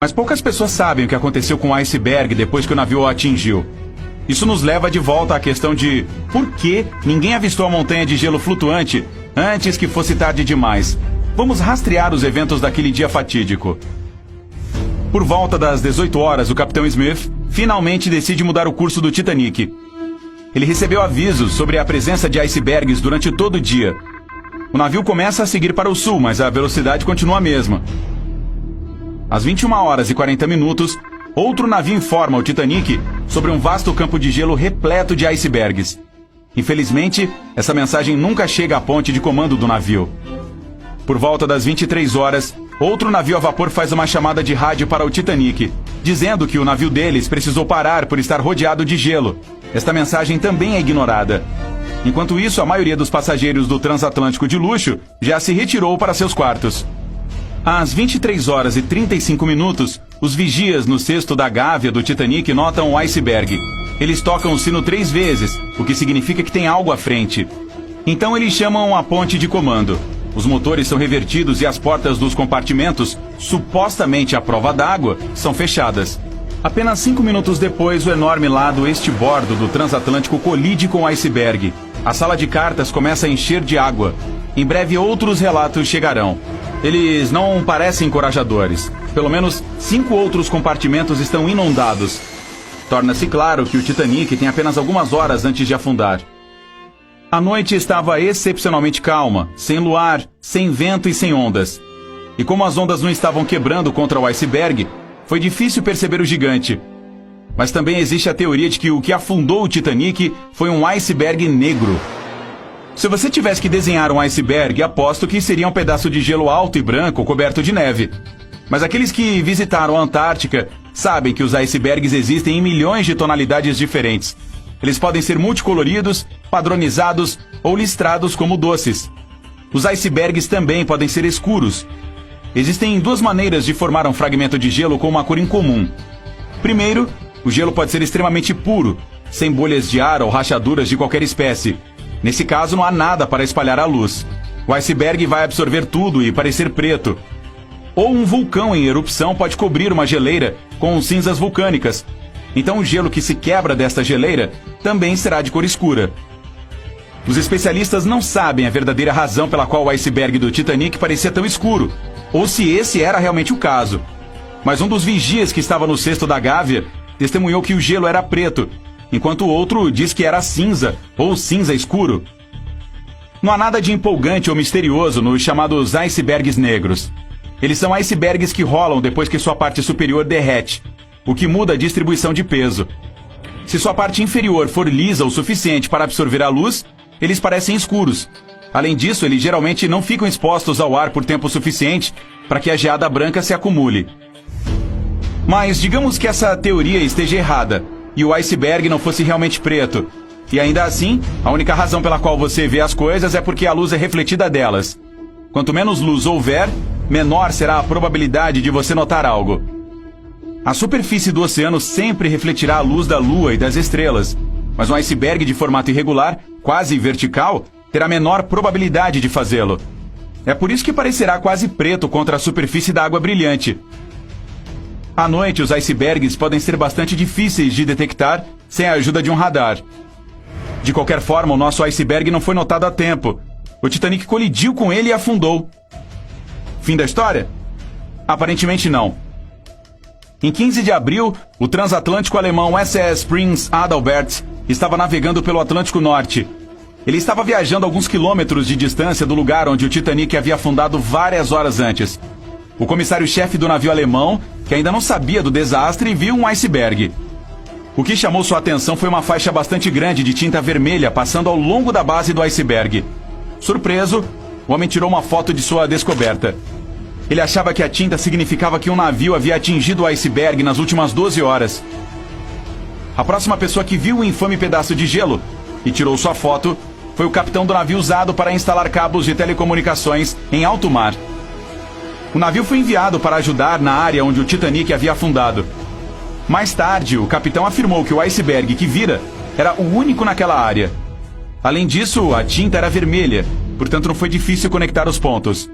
Mas poucas pessoas sabem o que aconteceu com o iceberg depois que o navio o atingiu. Isso nos leva de volta à questão de por que ninguém avistou a montanha de gelo flutuante antes que fosse tarde demais. Vamos rastrear os eventos daquele dia fatídico. Por volta das 18 horas, o capitão Smith finalmente decide mudar o curso do Titanic. Ele recebeu avisos sobre a presença de icebergs durante todo o dia. O navio começa a seguir para o sul, mas a velocidade continua a mesma. Às 21 horas e 40 minutos, outro navio informa o Titanic sobre um vasto campo de gelo repleto de icebergs. Infelizmente, essa mensagem nunca chega à ponte de comando do navio. Por volta das 23 horas, outro navio a vapor faz uma chamada de rádio para o Titanic, dizendo que o navio deles precisou parar por estar rodeado de gelo. Esta mensagem também é ignorada. Enquanto isso, a maioria dos passageiros do transatlântico de luxo já se retirou para seus quartos. Às 23 horas e 35 minutos, os vigias no cesto da gávea do Titanic notam o iceberg. Eles tocam o sino 3 vezes, o que significa que tem algo à frente. Então eles chamam a ponte de comando. Os motores são revertidos e as portas dos compartimentos, supostamente à prova d'água, são fechadas. Apenas 5 minutos depois, o enorme lado este-bordo do transatlântico colide com o iceberg. A sala de cartas começa a encher de água. Em breve outros relatos chegarão. Eles não parecem encorajadores. Pelo menos 5 outros compartimentos estão inundados. Torna-se claro que o Titanic tem apenas algumas horas antes de afundar. A noite estava excepcionalmente calma, sem luar, sem vento e sem ondas. E como as ondas não estavam quebrando contra o iceberg, foi difícil perceber o gigante. Mas também existe a teoria de que o que afundou o Titanic foi um iceberg negro. Se você tivesse que desenhar um iceberg, aposto que seria um pedaço de gelo alto e branco coberto de neve. Mas aqueles que visitaram a Antártica sabem que os icebergs existem em milhões de tonalidades diferentes. Eles podem ser multicoloridos, padronizados ou listrados como doces. Os icebergs também podem ser escuros. Existem 2 maneiras de formar um fragmento de gelo com uma cor incomum. Primeiro, o gelo pode ser extremamente puro, sem bolhas de ar ou rachaduras de qualquer espécie. Nesse caso, não há nada para espalhar a luz. O iceberg vai absorver tudo e parecer preto. Ou um vulcão em erupção pode cobrir uma geleira com cinzas vulcânicas. Então o gelo que se quebra desta geleira também será de cor escura. Os especialistas não sabem a verdadeira razão pela qual o iceberg do Titanic parecia tão escuro, ou se esse era realmente o caso. Mas um dos vigias que estava no cesto da gávea testemunhou que o gelo era preto, enquanto o outro diz que era cinza ou cinza escuro. Não há nada de empolgante ou misterioso nos chamados icebergs negros. Eles são icebergs que rolam depois que sua parte superior derrete, o que muda a distribuição de peso. Se sua parte inferior for lisa o suficiente para absorver a luz, eles parecem escuros. Além disso, eles geralmente não ficam expostos ao ar por tempo suficiente para que a geada branca se acumule. Mas digamos que essa teoria esteja errada e o iceberg não fosse realmente preto. E ainda assim, a única razão pela qual você vê as coisas é porque a luz é refletida delas. Quanto menos luz houver, menor será a probabilidade de você notar algo. A superfície do oceano sempre refletirá a luz da lua e das estrelas, mas um iceberg de formato irregular, quase vertical, terá menor probabilidade de fazê-lo. É por isso que parecerá quase preto contra a superfície da água brilhante. À noite, os icebergs podem ser bastante difíceis de detectar sem a ajuda de um radar. De qualquer forma, o nosso iceberg não foi notado a tempo. O Titanic colidiu com ele e afundou. Fim da história? Aparentemente não. Em 15 de abril, o transatlântico alemão SS Prinz Adalbert estava navegando pelo Atlântico Norte. Ele estava viajando alguns quilômetros de distância do lugar onde o Titanic havia afundado várias horas antes. O comissário-chefe do navio alemão, que ainda não sabia do desastre, viu um iceberg. O que chamou sua atenção foi uma faixa bastante grande de tinta vermelha passando ao longo da base do iceberg. Surpreso, o homem tirou uma foto de sua descoberta. Ele achava que a tinta significava que um navio havia atingido o iceberg nas últimas 12 horas. A próxima pessoa que viu o infame pedaço de gelo e tirou sua foto foi o capitão do navio usado para instalar cabos de telecomunicações em alto mar. O navio foi enviado para ajudar na área onde o Titanic havia afundado. Mais tarde, o capitão afirmou que o iceberg que vira era o único naquela área. Além disso, a tinta era vermelha, portanto não foi difícil conectar os pontos.